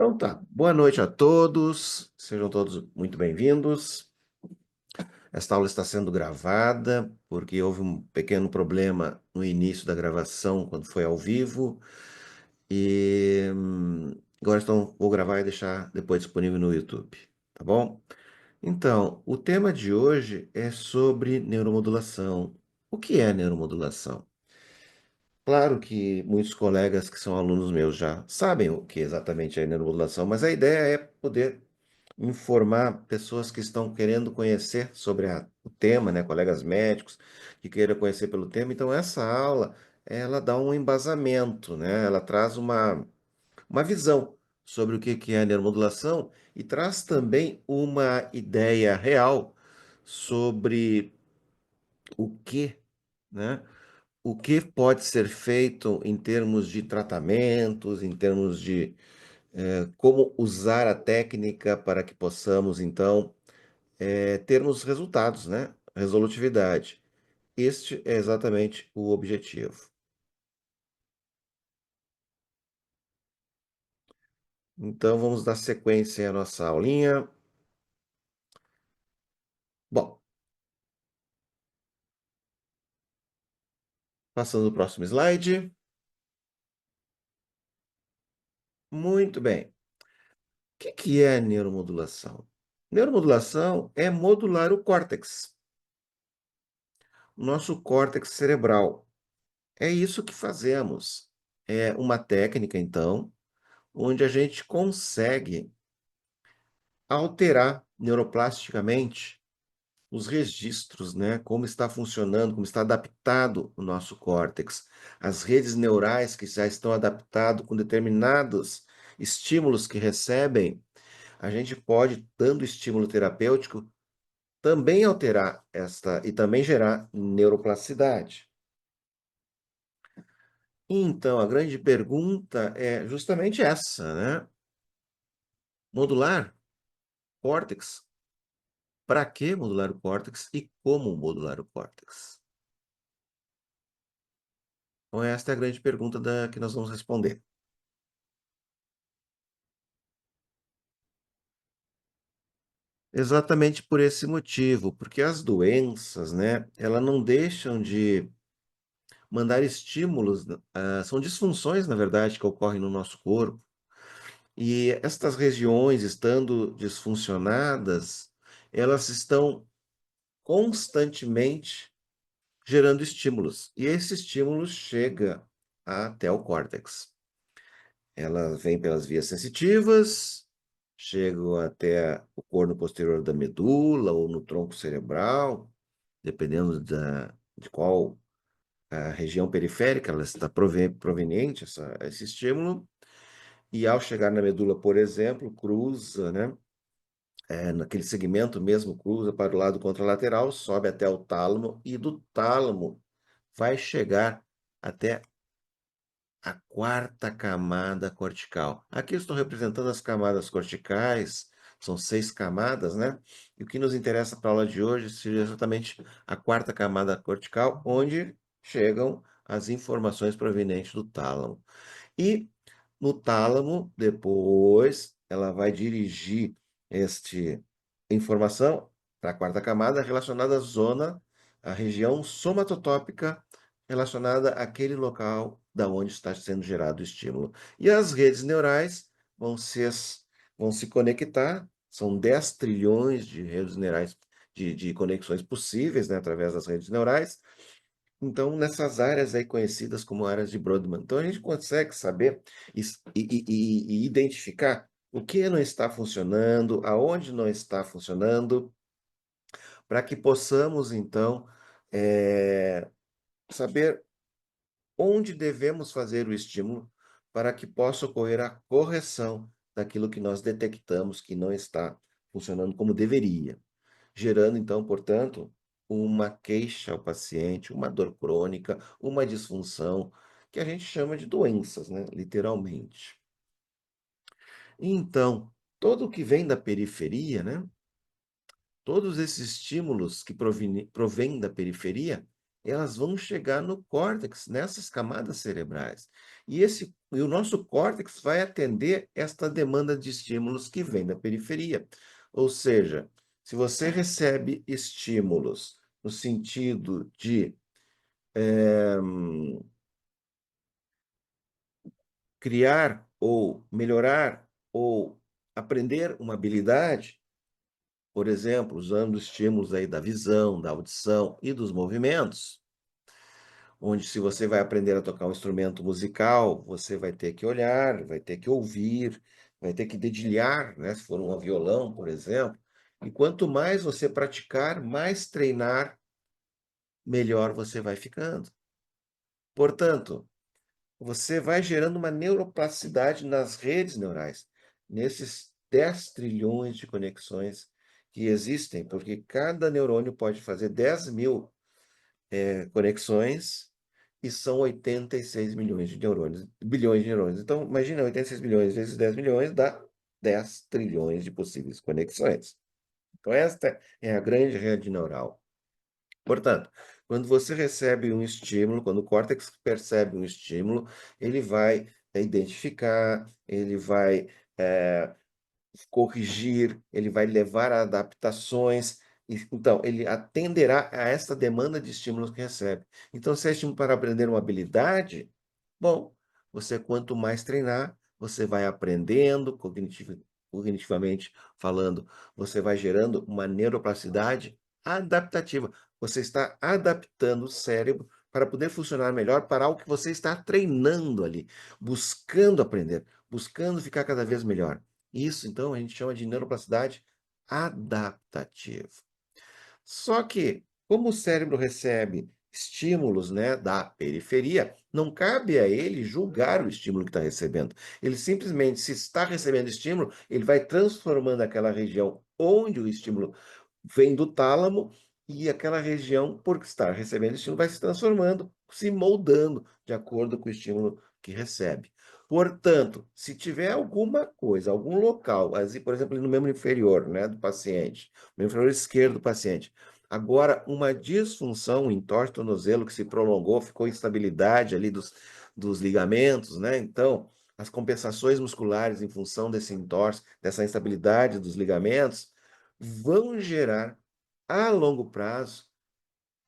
Então tá, boa noite a todos, sejam todos muito bem-vindos. Esta aula está sendo gravada, porque houve um pequeno problema no início da gravação, quando foi ao vivo, e agora então vou gravar e deixar depois disponível no YouTube, tá bom? Então, o tema de hoje é sobre neuromodulação. O que é neuromodulação? Claro que muitos colegas que são alunos meus já sabem o que exatamente é neuromodulação, mas a ideia é poder informar pessoas que estão querendo conhecer sobre o tema, né, colegas médicos que queiram conhecer pelo tema. Então essa aula, ela dá um embasamento, né? Ela traz uma visão sobre o que é a neuromodulação e traz também uma ideia real sobre o que, né? O que pode ser feito em termos de tratamentos, em termos de como usar a técnica para que possamos, então, termos resultados, né? Resolutividade. Este é exatamente o objetivo. Então, vamos dar sequência à nossa aulinha. Bom, passando o próximo slide. Muito bem. O que é neuromodulação? Neuromodulação é modular o córtex, o nosso córtex cerebral. É isso que fazemos. É uma técnica, então, onde a gente consegue alterar neuroplasticamente os registros, né? Como está funcionando, como está adaptado o nosso córtex. As redes neurais que já estão adaptadas com determinados estímulos que recebem, a gente pode, dando estímulo terapêutico, também alterar esta e também gerar neuroplasticidade. Então, a grande pergunta é justamente essa, né? Modular córtex. Para que modular o córtex e como modular o córtex? Então, esta é a grande pergunta que nós vamos responder. Exatamente por esse motivo, porque as doenças, né, elas não deixam de mandar estímulos, são disfunções, na verdade, que ocorrem no nosso corpo. E estas regiões, estando disfuncionadas, elas estão constantemente gerando estímulos. E esse estímulo chega até o córtex. Ela vem pelas vias sensitivas, chegam até o corno posterior da medula ou no tronco cerebral, dependendo de qual a região periférica ela está proveniente esse estímulo. E ao chegar na medula, por exemplo, cruza, né? Naquele segmento mesmo, cruza para o lado contralateral, sobe até o tálamo e do tálamo vai chegar até a quarta camada cortical. Aqui eu estou representando as camadas corticais, são 6 camadas, né? E o que nos interessa para a aula de hoje seria exatamente a quarta camada cortical, onde chegam as informações provenientes do tálamo. E no tálamo, depois, ela vai dirigir este informação para a quarta camada relacionada à zona, à região somatotópica relacionada àquele local da onde está sendo gerado o estímulo. E as redes neurais vão vão se conectar, são 10 trilhões de redes neurais, de conexões possíveis, né, através das redes neurais, então, nessas áreas aí conhecidas como áreas de Brodmann. Então, a gente consegue saber e identificar o que não está funcionando, aonde não está funcionando, para que possamos, então, saber onde devemos fazer o estímulo para que possa ocorrer a correção daquilo que nós detectamos que não está funcionando como deveria, gerando então, portanto, uma queixa ao paciente, uma dor crônica, uma disfunção, que a gente chama de doenças, né, literalmente. Então, todo o que vem da periferia, né, todos esses estímulos que provêm da periferia, elas vão chegar no córtex, nessas camadas cerebrais. E o nosso córtex vai atender esta demanda de estímulos que vem da periferia. Ou seja, se você recebe estímulos no sentido de criar ou melhorar ou aprender uma habilidade, por exemplo, usando estímulos aí da visão, da audição e dos movimentos, onde se você vai aprender a tocar um instrumento musical, você vai ter que olhar, vai ter que ouvir, vai ter que dedilhar, né, se for um violão, por exemplo. E quanto mais você praticar, mais treinar, melhor você vai ficando. Portanto, você vai gerando uma neuroplasticidade nas redes neurais, nesses 10 trilhões de conexões que existem, porque cada neurônio pode fazer 10.000 conexões e são 86 milhões de neurônios, bilhões de neurônios. Então, imagina 86 milhões vezes 10 milhões dá 10 trilhões de possíveis conexões. Então, esta é a grande rede neural. Portanto, quando você recebe um estímulo, quando o córtex percebe um estímulo, ele vai identificar, ele vai eh, corrigir, ele vai levar a adaptações, então ele atenderá a esta demanda de estímulos que recebe. Então, se é estímulo para aprender uma habilidade, bom, você quanto mais treinar, você vai aprendendo cognitivamente falando, você vai gerando uma neuroplasticidade adaptativa. Você está adaptando o cérebro para poder funcionar melhor para algo que você está treinando ali, buscando aprender, buscando ficar cada vez melhor. Isso, então, a gente chama de neuroplasticidade adaptativa. Só que, como o cérebro recebe estímulos, né, da periferia, não cabe a ele julgar o estímulo que está recebendo. Ele simplesmente, se está recebendo estímulo, ele vai transformando aquela região onde o estímulo vem do tálamo e aquela região, por estar recebendo estímulo, vai se transformando, se moldando de acordo com o estímulo que recebe. Portanto, se tiver alguma coisa, algum local, assim, por exemplo, no membro inferior, né, do paciente, membro inferior esquerdo do paciente, agora uma disfunção, um entorse tornozelo que se prolongou, ficou instabilidade ali dos ligamentos, né? Então, as compensações musculares em função desse entorse, dessa instabilidade dos ligamentos, vão gerar a longo prazo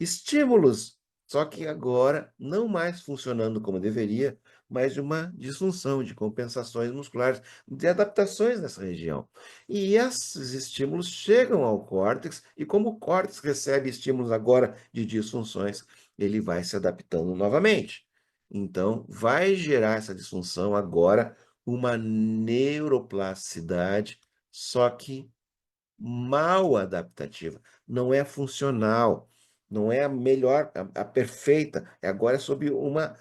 estímulos, só que agora não mais funcionando como deveria, mas de uma disfunção, de compensações musculares, de adaptações nessa região. E esses estímulos chegam ao córtex, e como o córtex recebe estímulos agora de disfunções, ele vai se adaptando novamente. Então, vai gerar essa disfunção agora uma neuroplasticidade, só que mal adaptativa, não é funcional, não é a melhor, a perfeita, agora é sob uma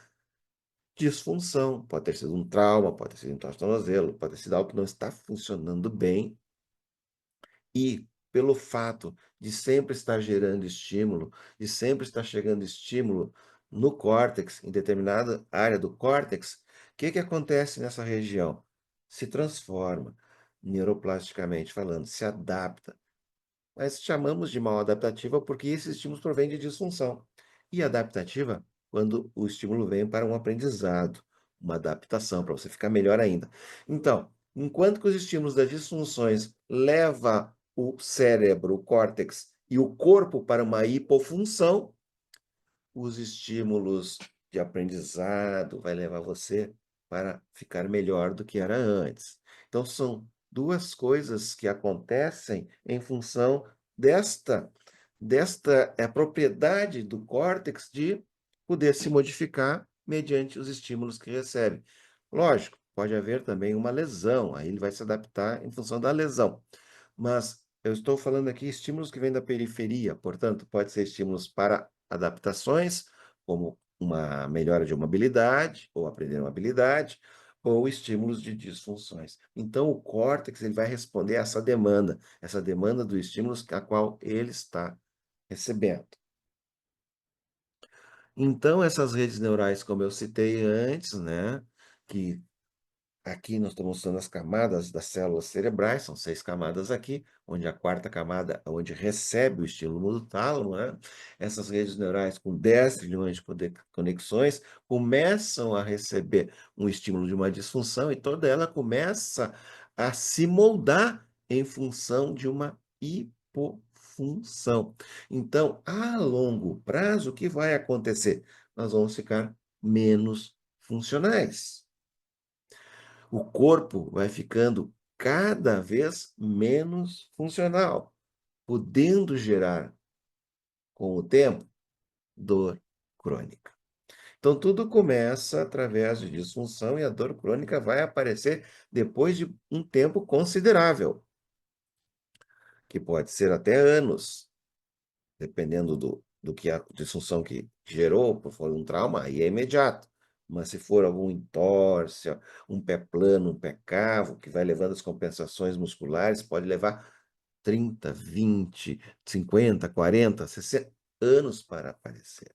disfunção. Pode ter sido um trauma, pode ter sido um tornozelo, pode ter sido algo que não está funcionando bem e pelo fato de sempre estar gerando estímulo, de sempre estar chegando estímulo no córtex, em determinada área do córtex, o que que acontece nessa região? Se transforma, neuroplasticamente falando, se adapta. Mas chamamos de mal adaptativa porque esses estímulos provêm de disfunção. E adaptativa, quando o estímulo vem para um aprendizado, uma adaptação, para você ficar melhor ainda. Então, enquanto que os estímulos das disfunções levam o cérebro, o córtex e o corpo para uma hipofunção, os estímulos de aprendizado vai levar você para ficar melhor do que era antes. Então, são duas coisas que acontecem em função desta propriedade do córtex de poder se modificar mediante os estímulos que recebe. Lógico, pode haver também uma lesão, aí ele vai se adaptar em função da lesão. Mas eu estou falando aqui estímulos que vêm da periferia, portanto, pode ser estímulos para adaptações, como uma melhora de uma habilidade, ou aprender uma habilidade, ou estímulos de disfunções. Então, o córtex ele vai responder a essa demanda do estímulo a qual ele está recebendo. Então, essas redes neurais, como eu citei antes, né, que Aqui nós estamos mostrando as camadas das células cerebrais, são 6 camadas aqui, onde a quarta camada é onde recebe o estímulo do tálamo, né. Essas redes neurais com 10 trilhões de conexões começam a receber um estímulo de uma disfunção e toda ela começa a se moldar em função de uma hipofunção. Então, a longo prazo, o que vai acontecer? Nós vamos ficar menos funcionais. O corpo vai ficando cada vez menos funcional, podendo gerar, com o tempo, dor crônica. Então, tudo começa através de disfunção e a dor crônica vai aparecer depois de um tempo considerável, que pode ser até anos. Dependendo do que a disfunção que gerou, se for um trauma, aí é imediato. Mas se for algum entorse, um pé plano, um pé cavo, que vai levando as compensações musculares, pode levar 30, 20, 50, 40, 60 anos para aparecer.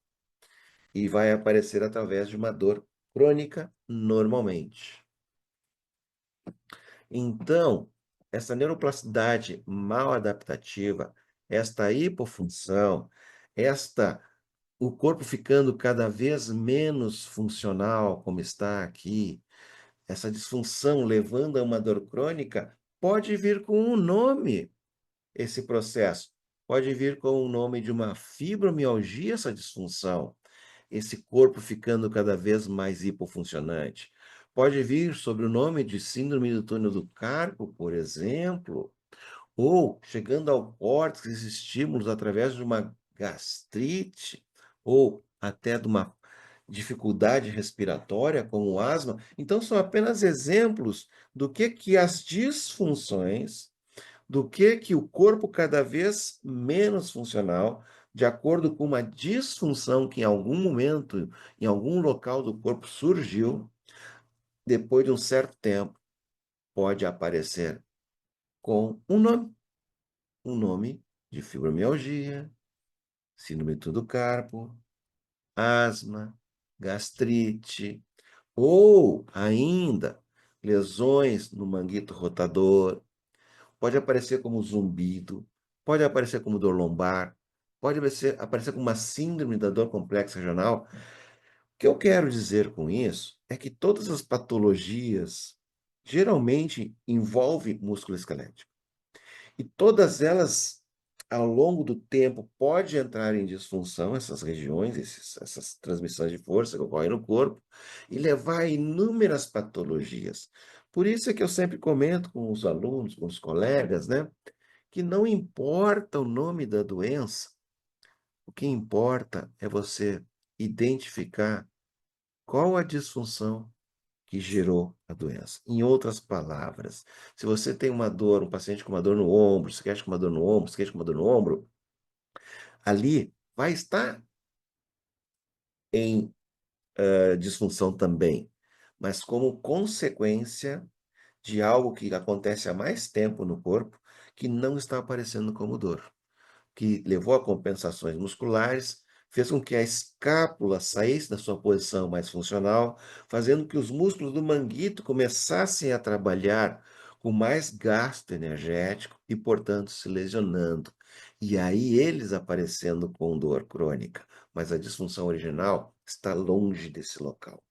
E vai aparecer através de uma dor crônica normalmente. Então, essa neuroplasticidade mal adaptativa, esta hipofunção, esta o corpo ficando cada vez menos funcional, como está aqui, essa disfunção levando a uma dor crônica, pode vir com um nome, esse processo. Pode vir com o nome de uma fibromialgia, essa disfunção, esse corpo ficando cada vez mais hipofuncionante. Pode vir sob o nome de síndrome do túnel do carpo, por exemplo, ou chegando ao córtex, esses estímulos através de uma gastrite, ou até de uma dificuldade respiratória, como asma. Então, são apenas exemplos do que as disfunções, do que o corpo cada vez menos funcional, de acordo com uma disfunção que em algum momento, em algum local do corpo surgiu, depois de um certo tempo, pode aparecer com um nome de fibromialgia, síndrome do carpo, asma, gastrite, ou ainda lesões no manguito rotador, pode aparecer como zumbido, pode aparecer como dor lombar, pode aparecer como uma síndrome da dor complexa regional. O que eu quero dizer com isso é que todas as patologias geralmente envolvem músculo esquelético. E todas elas, ao longo do tempo, pode entrar em disfunção, essas regiões, essas transmissões de força que ocorrem no corpo, e levar a inúmeras patologias. Por isso é que eu sempre comento com os alunos, com os colegas, né, que não importa o nome da doença, o que importa é você identificar qual a disfunção que gerou a doença. Em outras palavras, se você tem uma dor, um paciente com uma dor no ombro, se queixa com uma dor no ombro, se queixa com uma dor no ombro, ali vai estar em disfunção também, mas como consequência de algo que acontece há mais tempo no corpo, que não está aparecendo como dor. Que levou a compensações musculares, fez com que a escápula saísse da sua posição mais funcional, fazendo que os músculos do manguito começassem a trabalhar com mais gasto energético e, portanto, se lesionando. E aí eles aparecendo com dor crônica, mas a disfunção original está longe desse local.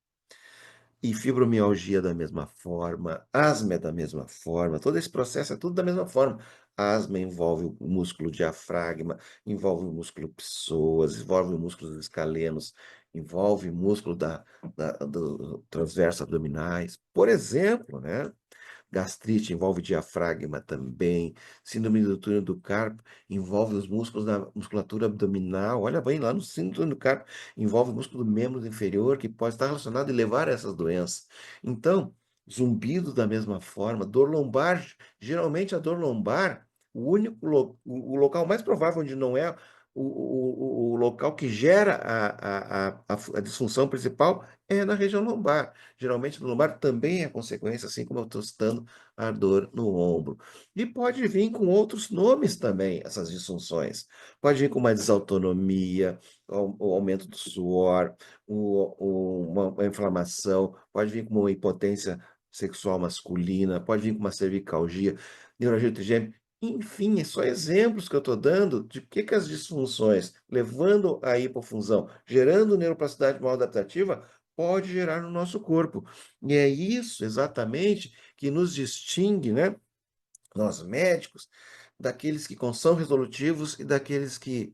E fibromialgia da mesma forma, asma é da mesma forma, todo esse processo é tudo da mesma forma. A asma envolve o músculo diafragma, envolve o músculo psoas, envolve o músculo dos escalenos, envolve o músculo do transverso abdominais, por exemplo, né? Gastrite envolve diafragma também, síndrome do túnel do carpo envolve os músculos da musculatura abdominal, olha bem, lá no síndrome do túnel do carpo envolve o músculo do membro inferior que pode estar relacionado e levar a essas doenças. Então, zumbido da mesma forma, dor lombar, geralmente a dor lombar, o único o local mais provável onde não é o local que gera a disfunção principal é na região lombar. Geralmente, no lombar também é consequência, assim como eu estou citando a dor no ombro. E pode vir com outros nomes também, essas disfunções. Pode vir com uma desautonomia, o aumento do suor, uma inflamação, pode vir com uma impotência sexual masculina, pode vir com uma cervicalgia, neuralgia trigêmea, enfim, é só exemplos que eu estou dando de que as disfunções, levando à hipofunção, gerando neuroplasticidade mal adaptativa, pode gerar no nosso corpo. E é isso exatamente que nos distingue, né, nós médicos, daqueles que são resolutivos e daqueles que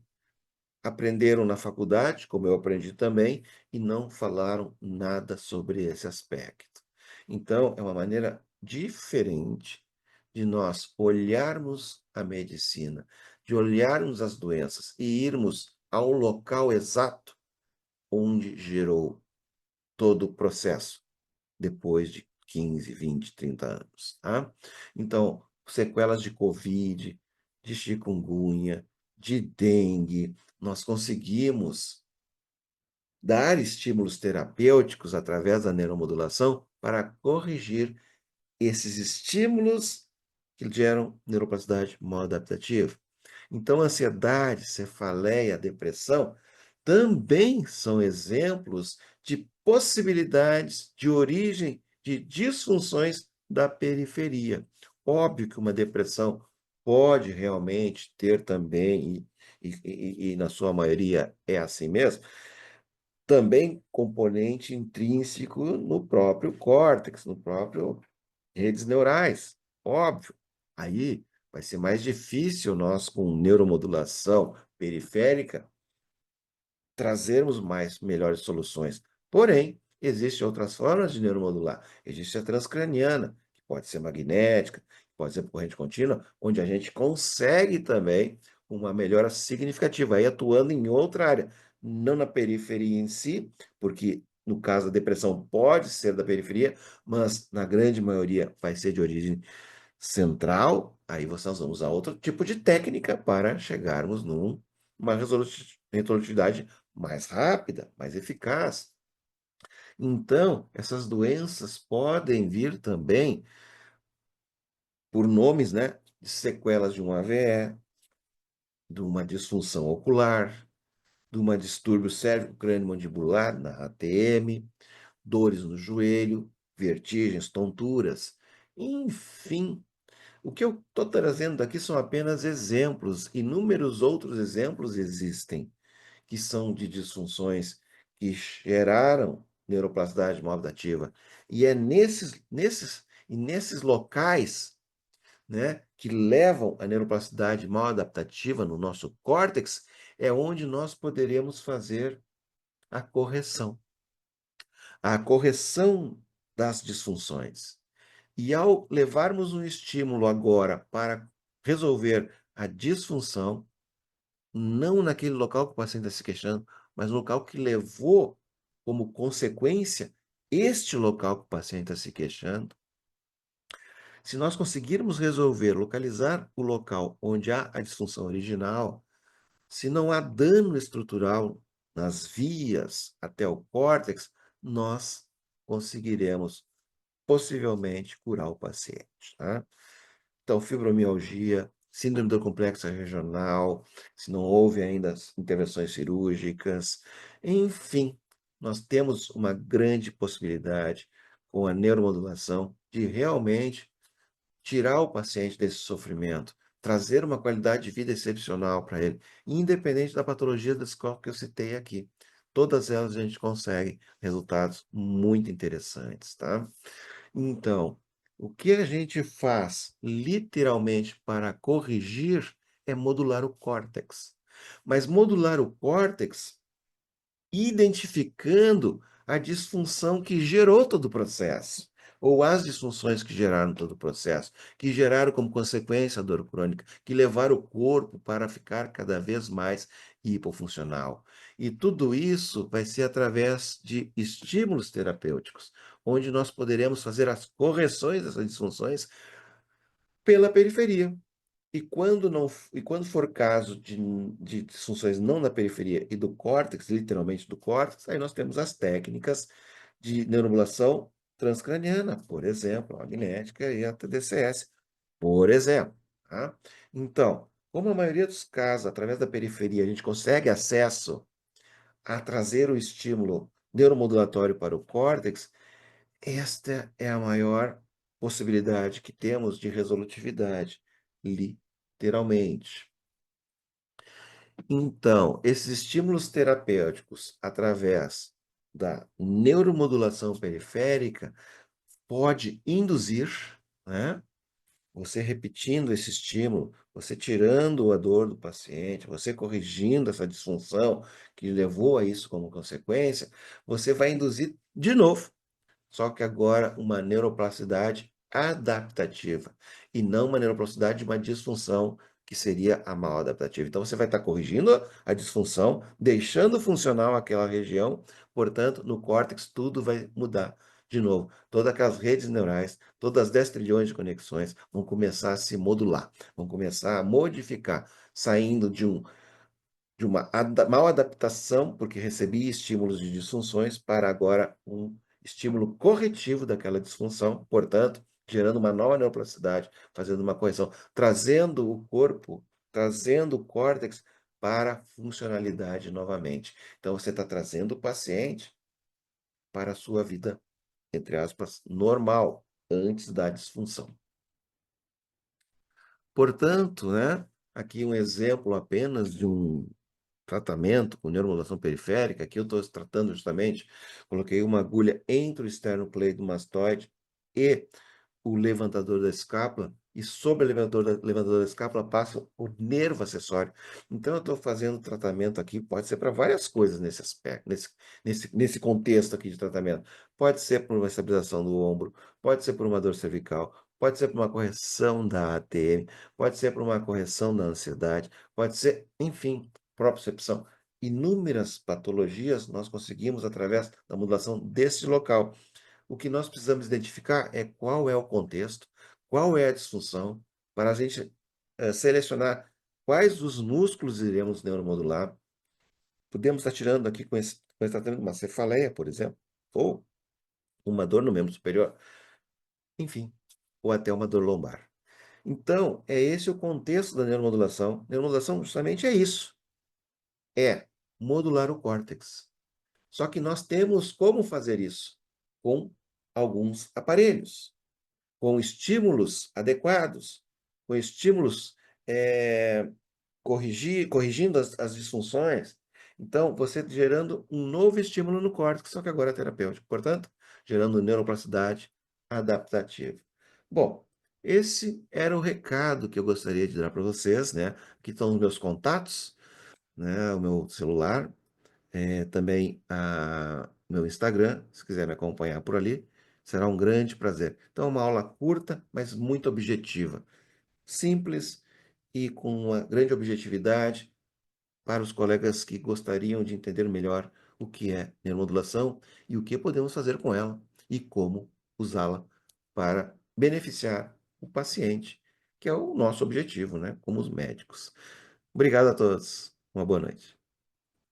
aprenderam na faculdade, como eu aprendi também, e não falaram nada sobre esse aspecto. Então, é uma maneira diferente de nós olharmos a medicina, de olharmos as doenças e irmos ao local exato onde gerou todo o processo, depois de 15, 20, 30 anos, tá? Então, sequelas de Covid, de chikungunya, de dengue, nós conseguimos dar estímulos terapêuticos através da neuromodulação para corrigir esses estímulos que geram neuroplasticidade mal adaptativa. Então, ansiedade, cefaleia, depressão também são exemplos de possibilidades de origem de disfunções da periferia. Óbvio que uma depressão pode realmente ter também, e na sua maioria é assim mesmo, também componente intrínseco no próprio córtex, no próprio redes neurais, óbvio. Aí vai ser mais difícil nós, com neuromodulação periférica, trazermos melhores soluções. Porém, existem outras formas de neuromodular. Existe a transcraniana, que pode ser magnética, que pode ser por corrente contínua, onde a gente consegue também uma melhora significativa, aí atuando em outra área, não na periferia em si, porque no caso da depressão pode ser da periferia, mas na grande maioria vai ser de origem central, aí nós vamos usar outro tipo de técnica para chegarmos numa resolutividade mais rápida, mais eficaz. Então, essas doenças podem vir também por nomes, né, de sequelas de um AVE, de uma disfunção ocular, de uma distúrbio cérvico-crânio-mandibular, na ATM, dores no joelho, vertigens, tonturas, enfim. O que eu estou trazendo aqui são apenas exemplos, inúmeros outros exemplos existem, que são de disfunções que geraram neuroplasticidade mal adaptativa. E é nesses locais, né, que levam a neuroplasticidade mal adaptativa no nosso córtex, é onde nós poderemos fazer a correção. A correção das disfunções. E ao levarmos um estímulo agora para resolver a disfunção, não naquele local que o paciente está se queixando, mas no local que levou como consequência este local que o paciente está se queixando, se nós conseguirmos resolver, localizar o local onde há a disfunção original, se não há dano estrutural nas vias até o córtex, nós conseguiremos possivelmente curar o paciente, tá? Então, fibromialgia, síndrome do complexo regional, se não houve ainda as intervenções cirúrgicas, enfim, nós temos uma grande possibilidade com a neuromodulação de realmente tirar o paciente desse sofrimento, trazer uma qualidade de vida excepcional para ele, independente da patologia das qual que eu citei aqui. Todas elas a gente consegue resultados muito interessantes, tá? Então, o que a gente faz literalmente para corrigir é modular o córtex. Mas modular o córtex identificando a disfunção que gerou todo o processo, ou as disfunções que geraram todo o processo, que geraram como consequência a dor crônica, que levaram o corpo para ficar cada vez mais hipofuncional. E tudo isso vai ser através de estímulos terapêuticos, onde nós poderemos fazer as correções dessas disfunções pela periferia. E quando for caso de disfunções não na periferia e do córtex, literalmente do córtex, aí nós temos as técnicas de neuromodulação transcraniana, por exemplo, a magnética e a TDCS, por exemplo, tá? Então, como a maioria dos casos, através da periferia, a gente consegue acesso a trazer o estímulo neuromodulatório para o córtex, Esta é a maior possibilidade que temos de resolutividade, literalmente. Então, esses estímulos terapêuticos através da neuromodulação periférica pode induzir, né, você repetindo esse estímulo, você tirando a dor do paciente, você corrigindo essa disfunção que levou a isso como consequência, você vai induzir de novo, só que agora uma neuroplasticidade adaptativa, e não uma neuroplasticidade de uma disfunção que seria a maladaptativa. Então você vai estar corrigindo a disfunção, deixando funcional aquela região, portanto, no córtex tudo vai mudar de novo. Todas aquelas redes neurais, todas as 10 trilhões de conexões vão começar a se modular, vão começar a modificar, saindo de uma mal adaptação, porque recebi estímulos de disfunções, para agora um estímulo corretivo daquela disfunção, portanto, gerando uma nova neuroplasticidade, fazendo uma correção, trazendo o corpo, trazendo o córtex para a funcionalidade novamente. Então você está trazendo o paciente para a sua vida, entre aspas, normal, antes da disfunção. Portanto, né, aqui um exemplo apenas de um tratamento com neuromodulação periférica, aqui eu estou tratando justamente, coloquei uma agulha entre o esternocleidomastoide e o levantador da escápula, e sobre o levantador da escápula passa o nervo acessório. Então eu estou fazendo tratamento aqui, pode ser para várias coisas nesse aspecto, nesse contexto aqui de tratamento. Pode ser por uma estabilização do ombro, pode ser por uma dor cervical, pode ser por uma correção da ATM, pode ser por uma correção da ansiedade, pode ser, enfim, propriocepção. Inúmeras patologias nós conseguimos através da modulação desse local. O que nós precisamos identificar é qual é o contexto, qual é a disfunção, para a gente selecionar quais os músculos iremos neuromodular. Podemos estar tirando aqui com esse tratamento uma cefaleia, por exemplo, ou uma dor no membro superior, enfim, ou até uma dor lombar. Então, é esse o contexto da neuromodulação. Neuromodulação justamente é isso, é modular o córtex. Só que nós temos como fazer isso com alguns aparelhos, com estímulos adequados, com estímulos corrigindo as disfunções. Então, você gerando um novo estímulo no córtex, só que agora é terapêutico. Portanto, gerando neuroplasticidade adaptativa. Bom, esse era o recado que eu gostaria de dar para vocês, né? Aqui estão os meus contatos, né? O meu celular, também meu Instagram, se quiser me acompanhar por ali, será um grande prazer. Então, uma aula curta, mas muito objetiva, simples e com uma grande objetividade para os colegas que gostariam de entender melhor o que é neuromodulação e o que podemos fazer com ela e como usá-la para beneficiar o paciente, que é o nosso objetivo, né, como os médicos. Obrigado a todos. Uma boa noite.